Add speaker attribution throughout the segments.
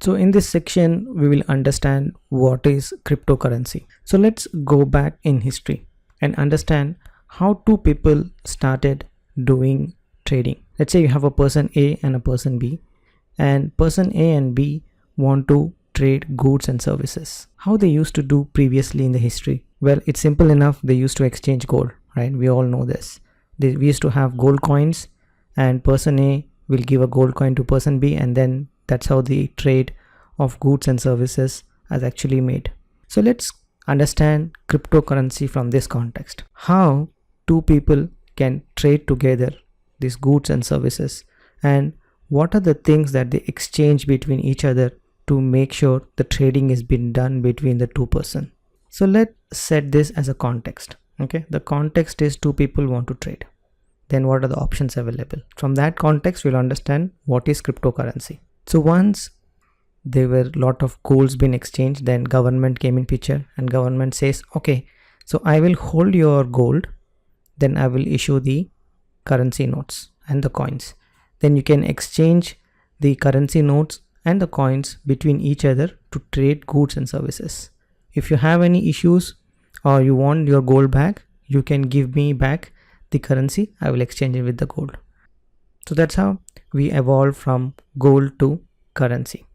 Speaker 1: So in this section, we will understand what is cryptocurrency. So let's go back in history and understand how two people started doing trading. Let's say you have a person A and a person B, and person A and B want to trade goods and services. How they used to do previously in the history? Well, it's simple enough. They used to exchange gold, right? We all know this. We used to have gold coins, and person A will give a gold coin to person B, and then that's how the trade of goods and services is actually made. So let's understand cryptocurrency from this context. How two people can trade together these goods and services, and what are the things that they exchange between each other to make sure the trading is being done between the two person. So let's set this as a context. Okay, the context is two people want to trade. Then what are the options available? From that context, we'll understand what is cryptocurrency. So once there were a lot of golds being exchanged, then government came in picture, and government says, okay, so I will hold your gold, then I will issue the currency notes and the coins. Then you can exchange the currency notes and the coins between each other to trade goods and services. If you have any issues or you want your gold back, you can give me back the currency, I will exchange it with the gold. So that's how we evolved from gold to currency.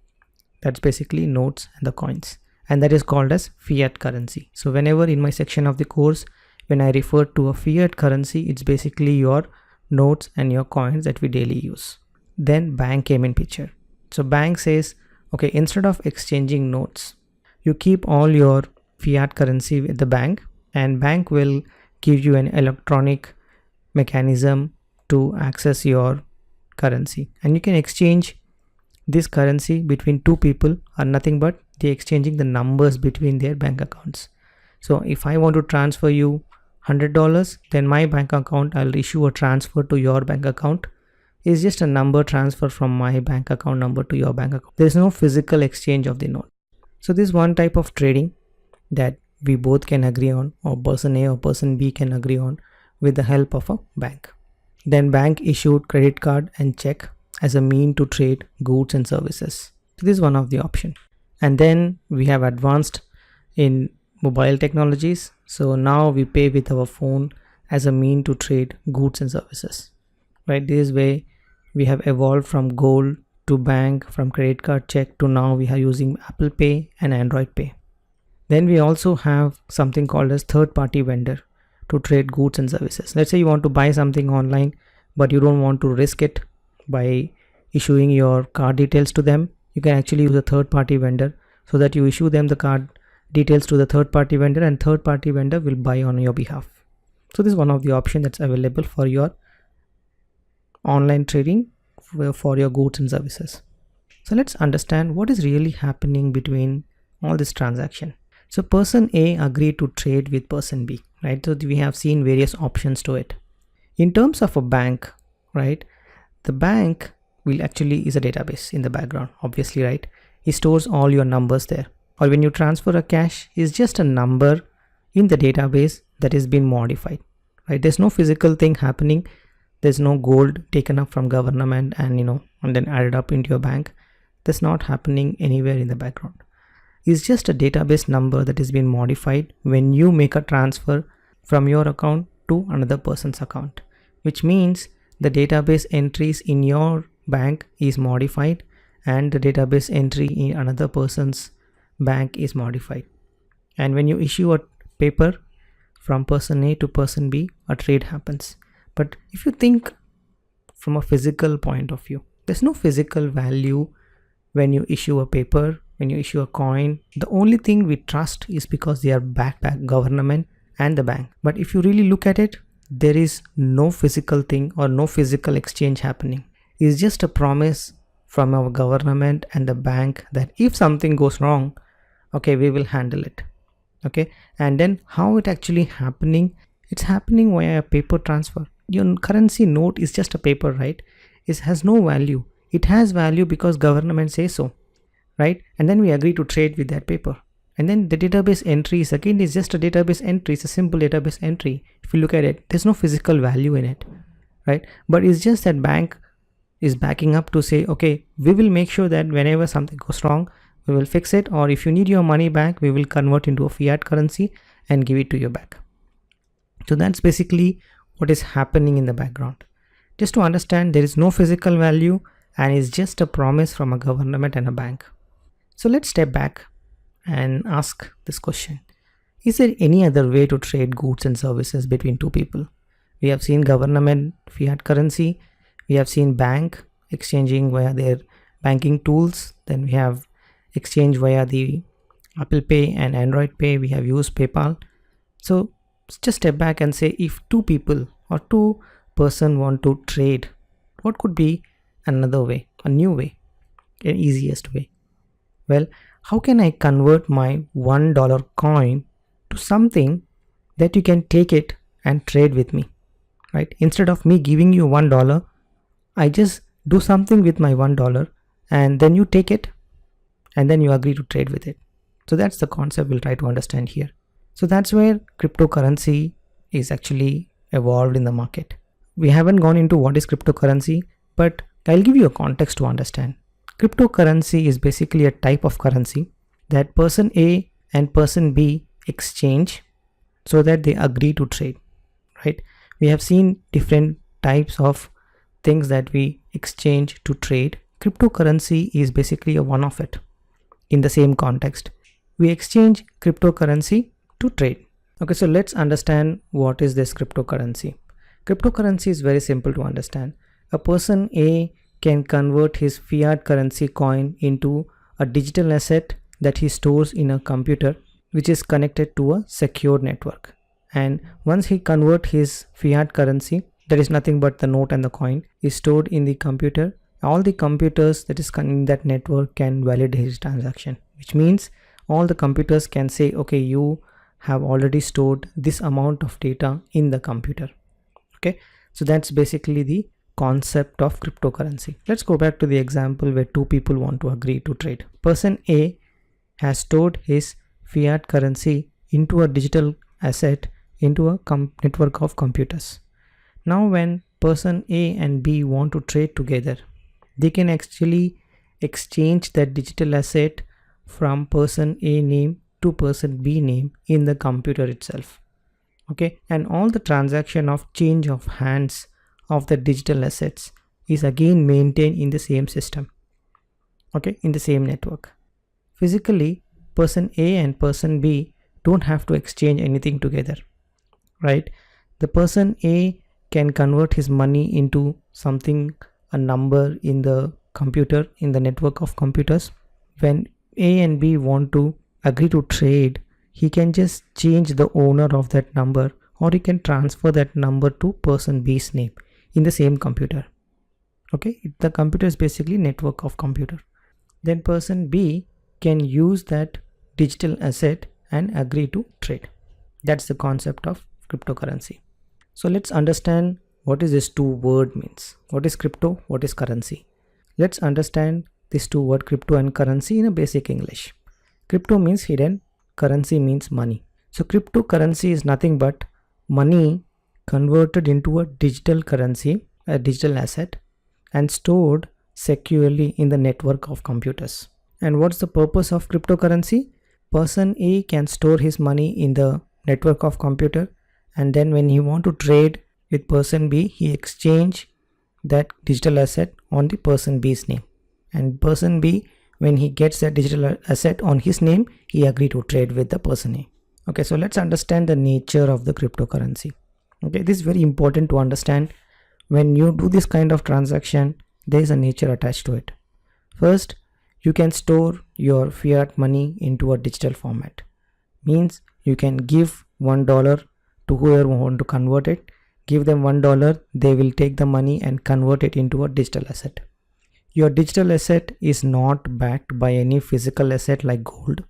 Speaker 1: That's basically notes and the coins, and that is called as fiat currency. So whenever in my section of the course, when I refer to a fiat currency, it's basically your notes and your coins that we daily use. Then bank came in picture. So bank says, okay, instead of exchanging notes, you keep all your fiat currency with the bank, and bank will give you an electronic mechanism to access your currency, and you can exchange this currency between two people are nothing but they exchanging the numbers between their bank accounts. So if I want to transfer you $100, then my bank account, I'll issue a transfer to your bank account. It's just a number transfer from my bank account number to your bank account. There's no physical exchange of the note. So this is one type of trading that we both can agree on, or person A or person B can agree on with the help of a bank. Then bank issued credit card and check as a mean to trade goods and services. So this is one of the option. And then we have advanced in mobile technologies. So now we pay with our phone as a mean to trade goods and services, right? This way we have evolved from gold to bank, from credit card check to now we are using Apple Pay and Android Pay. Then we also have something called as third-party vendor to trade goods and services. Let's say you want to buy something online, but you don't want to risk it by issuing your card details to them. You can actually use a third-party vendor so that you issue them the card details to the third-party vendor, and third-party vendor will buy on your behalf. So this is one of the options that's available for your online trading for your goods and services. So let's understand what is really happening between all this transaction. So person A agreed to trade with person B, right? So we have seen various options to it. In terms of a bank, right? The bank will actually is a database in the background, obviously, right? It stores all your numbers there. Or when you transfer a cash, is just a number in the database that is being modified, right? There's no physical thing happening. There's no gold taken up from government and and then added up into your bank. That's not happening anywhere in the background. It's just a database number that is being modified when you make a transfer from your account to another person's account, which means the database entries in your bank is modified and the database entry in another person's bank is modified. And when you issue a paper from person A to person B, a trade happens. But if you think from a physical point of view, there's no physical value when you issue a paper, when you issue a coin. The only thing we trust is because they are backed by government and the bank. But if you really look at it, there is no physical thing or no physical exchange happening. It's just a promise from our government and the bank that if something goes wrong, okay, we will handle it. Okay, and then how it actually happening? It's happening via a paper transfer. Your currency note is just a paper, right? It has no value. It has value because government says so, right? And then we agree to trade with that paper. And then the database entry is again is just a database entry. It's a simple database entry. If you look at it, there's no physical value in it, right? But it's just that bank is backing up to say, okay, we will make sure that whenever something goes wrong, we will fix it, or if you need your money back, we will convert into a fiat currency and give it to you back. So that's basically what is happening in the background. Just to understand, there is no physical value and it's just a promise from a government and a bank. So let's step back and ask this question. Is there any other way to trade goods and services between two people? We have seen government fiat currency, we have seen bank exchanging via their banking tools, then we have exchange via the Apple Pay and Android Pay, we have used PayPal. So just step back and say, if two people or two person want to trade, what could be another way, a new way, an easiest way? Well, how can I convert my $1 coin to something that you can take it and trade with me, right? Instead of me giving you $1, I just do something with my $1 and then you take it and then you agree to trade with it. So that's the concept we'll try to understand here. So that's where cryptocurrency is actually evolved in the market. We haven't gone into what is cryptocurrency, but I'll give you a context to understand. Cryptocurrency is basically a type of currency that person A and person B exchange so that they agree to trade, right? We have seen different types of things that we exchange to trade. Cryptocurrency is basically a one of it. In the same context, we exchange cryptocurrency to trade. Okay, so let's understand what is this cryptocurrency. Cryptocurrency is very simple to understand. A person A can convert his fiat currency coin into a digital asset that he stores in a computer which is connected to a secure network. And once he convert his fiat currency, that is nothing but the note and the coin, is stored in the computer. All the computers that is in that network can validate his transaction, which means all the computers can say, okay, you have already stored this amount of data in the computer. Okay, so that's basically the concept of cryptocurrency. Let's go back to the example where two people want to agree to trade. Person A has stored his fiat currency into a digital asset into a network of computers. Now when person A and B want to trade together, they can actually exchange that digital asset from person A name to person B name in the computer itself. Okay, and all the transaction of change of hands of the digital assets is again maintained in the same system, okay, in the same network. Physically, person A and person B don't have to exchange anything together, right? The person A can convert his money into something, a number in the computer, in the network of computers. When A and B want to agree to trade, he can just change the owner of that number, or he can transfer that number to person B's name in the same computer. Okay, the computer is basically network of computer. Then person B can use that digital asset and agree to trade. That's the concept of cryptocurrency. So let's understand what is this two word means. What is crypto? What is currency? Let's understand these two word crypto and currency in a basic English. Crypto means hidden, currency means money. So cryptocurrency is nothing but money converted into a digital currency, a digital asset, and stored securely in the network of computers. And what's the purpose of cryptocurrency? Person A can store his money in the network of computer, and then when he want to trade with person B, he exchange that digital asset on the person B's name. And person B, when he gets that digital asset on his name, he agree to trade with the person A. Okay, so let's understand the nature of the cryptocurrency. Okay, this is very important to understand. When you do this kind of transaction, there is a nature attached to it. First, you can store your fiat money into a digital format. Means you can give $1 to whoever want to convert it. Give them $1, they will take the money and convert it into a digital asset. Your digital asset is not backed by any physical asset like gold,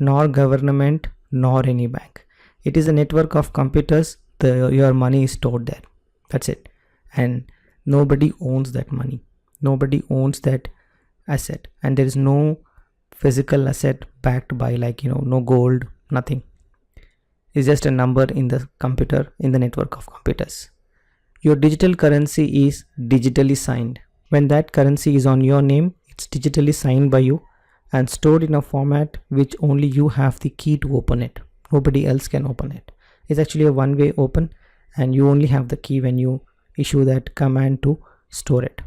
Speaker 1: nor government, nor any bank. It is a network of computers. Your money is stored there. That's it. And nobody owns that money. Nobody owns that asset. And there is no physical asset backed by no gold, nothing. It's just a number in the computer, in the network of computers. Your digital currency is digitally signed. When that currency is on your name, it's digitally signed by you and stored in a format which only you have the key to open it. Nobody else can open it. It's actually a one-way open, and you only have the key when you issue that command to store it.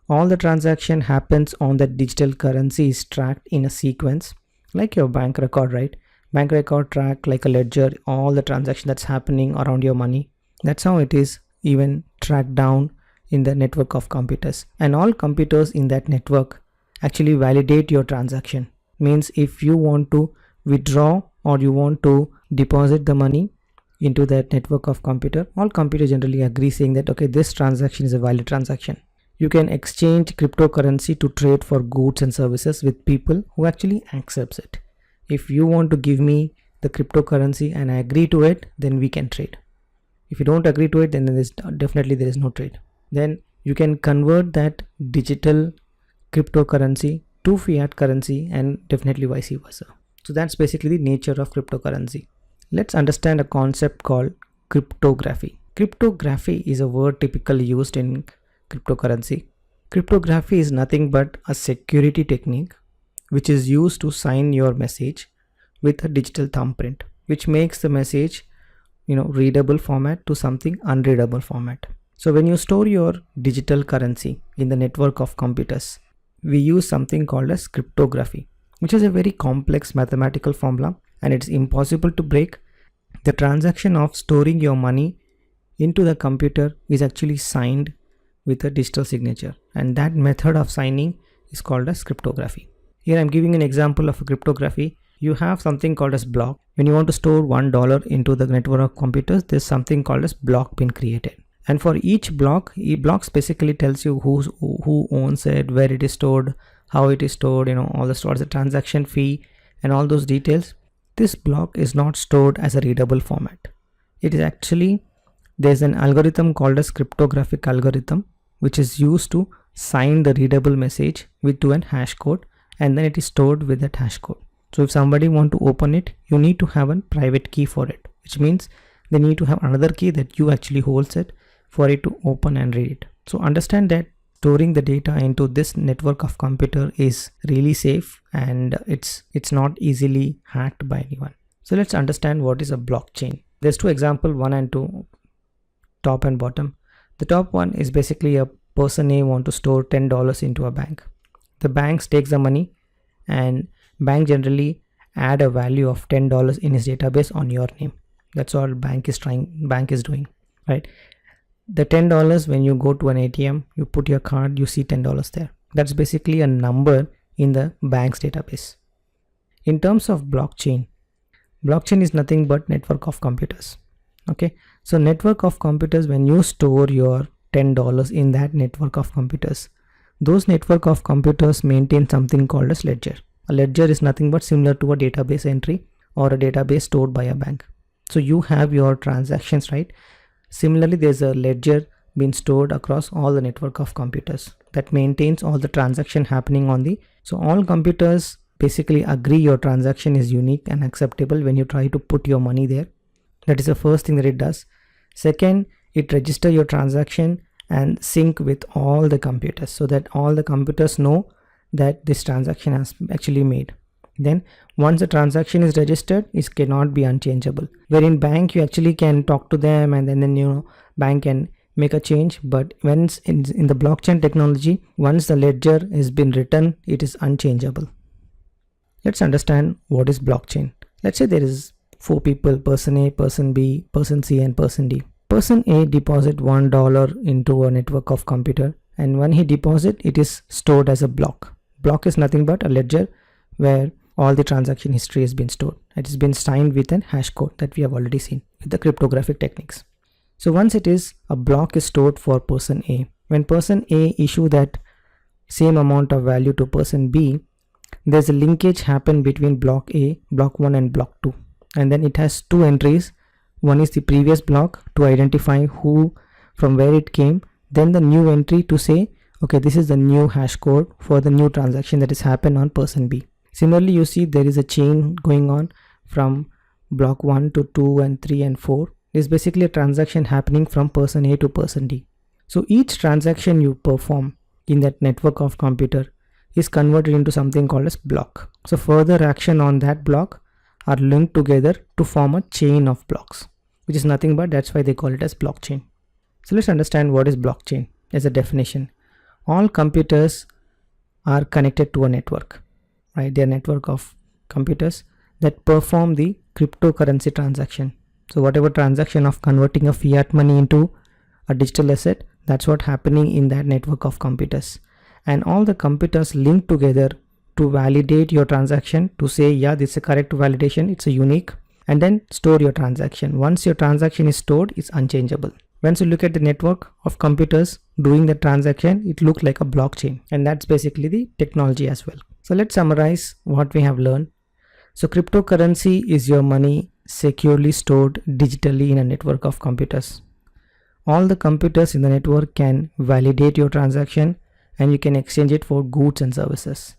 Speaker 1: All the transaction happens on that digital currency is tracked in a sequence, like your bank record, right? Bank record track like a ledger, all the transaction that's happening around your money. That's how it is even tracked down in the network of computers. And all computers in that network actually validate your transaction. Means if you want to withdraw or you want to deposit the money into that network of computer, all computers generally agree saying that okay, this transaction is a valid transaction. You can exchange cryptocurrency to trade for goods and services with people who actually accepts it. If you want to give me the cryptocurrency and I agree to it, then we can trade. If you don't agree to it, then there is no trade. Then you can convert that digital cryptocurrency to fiat currency, and definitely vice versa. So that's basically the nature of cryptocurrency. Let's understand a concept called cryptography. Cryptography is a word typically used in cryptocurrency. Cryptography is nothing but a security technique which is used to sign your message with a digital thumbprint, which makes the message readable format to something unreadable format. So when you store your digital currency in the network of computers, we use something called as cryptography, which is a very complex mathematical formula, and it's impossible to break. The transaction of storing your money into the computer is actually signed with a digital signature, and that method of signing is called as cryptography. Here I'm giving an example of a cryptography. You have something called as block. When you want to store $1 into the network of computers, there's something called as block been created. And for each block, blocks basically tells you who owns it, where it is stored, how it is stored, all the stores, the transaction fee and all those details. This block is not stored as a readable format. It is actually, there's an algorithm called as cryptographic algorithm, which is used to sign the readable message to an hash code, and then it is stored with that hash code. So if somebody want to open it, you need to have a private key for it, which means they need to have another key that you actually holds it for it to open and read it. So understand that storing the data into this network of computer is really safe, and it's not easily hacked by anyone. So let's understand what is a blockchain. There's two examples, 1 and 2, top and bottom. The top one is basically a person A want to store $10 into a bank. The bank takes the money, and bank generally add a value of $10 in his database on your name. That's all bank is doing, right? The $10, when you go to an ATM, you put your card, you see $10 there. That's basically a number in the bank's database. In terms of blockchain is nothing but network of computers. Okay, so network of computers, when you store your $10 in that network of computers, those network of computers maintain something called as ledger. A ledger is nothing but similar to a database entry or a database stored by a bank. So you have your transactions, right? Similarly, there's a ledger being stored across all the network of computers that maintains all the transaction happening on the. So all computers basically agree your transaction is unique and acceptable when you try to put your money there. That is the first thing that it does. Second, it registers your transaction and sync with all the computers so that all the computers know that this transaction has actually made. Then once the transaction is registered, it cannot be unchangeable. Where in bank you actually can talk to them, and then bank can make a change. But once in the blockchain technology, once the ledger has been written, it is unchangeable. Let's understand what is blockchain. Let's say there is 4 people, person A, person B, person C and person D. Person A deposit $1 into a network of computer, and when he deposit, it is stored as a block. Block is nothing but a ledger where all the transaction history has been stored. It has been signed with a hash code that we have already seen with the cryptographic techniques. So once it is, a block is stored for person A. When person A issue that same amount of value to person B, there's a linkage happen between block A, block 1 and block 2. And then it has 2 entries. One is the previous block to identify who, from where it came. Then the new entry to say, okay, this is the new hash code for the new transaction that has happened on person B. Similarly, you see there is a chain going on from block 1 to 2 and 3 and 4. It's basically a transaction happening from person A to person D. So each transaction you perform in that network of computer is converted into something called as block. So further action on that block are linked together to form a chain of blocks, which is nothing but that's why they call it as blockchain. So let's understand what is blockchain as a definition. All computers are connected to a network, right? They're a network of computers that perform the cryptocurrency transaction. So whatever transaction of converting a fiat money into a digital asset, that's what happening in that network of computers. And all the computers link together to validate your transaction, to say, yeah, this is a correct validation, it's a unique, and then store your transaction. Once your transaction is stored, it's unchangeable. Once you look at the network of computers doing the transaction, it looks like a blockchain, and that's basically the technology as well. So let's summarize what we have learned. So cryptocurrency is your money securely stored digitally in a network of computers. All the computers in the network can validate your transaction, and you can exchange it for goods and services.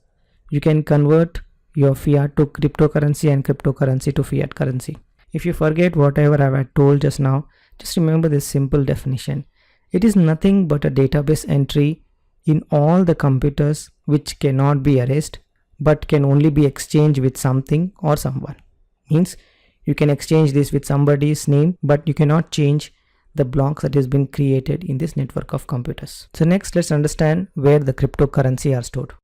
Speaker 1: You can convert your fiat to cryptocurrency and cryptocurrency to fiat currency. If you forget whatever I have told just now, just remember this simple definition. It is nothing but a database entry in all the computers which cannot be erased but can only be exchanged with something or someone. Means you can exchange this with somebody's name, but you cannot change the blocks that has been created in this network of computers. So next, let's understand where the cryptocurrency are stored.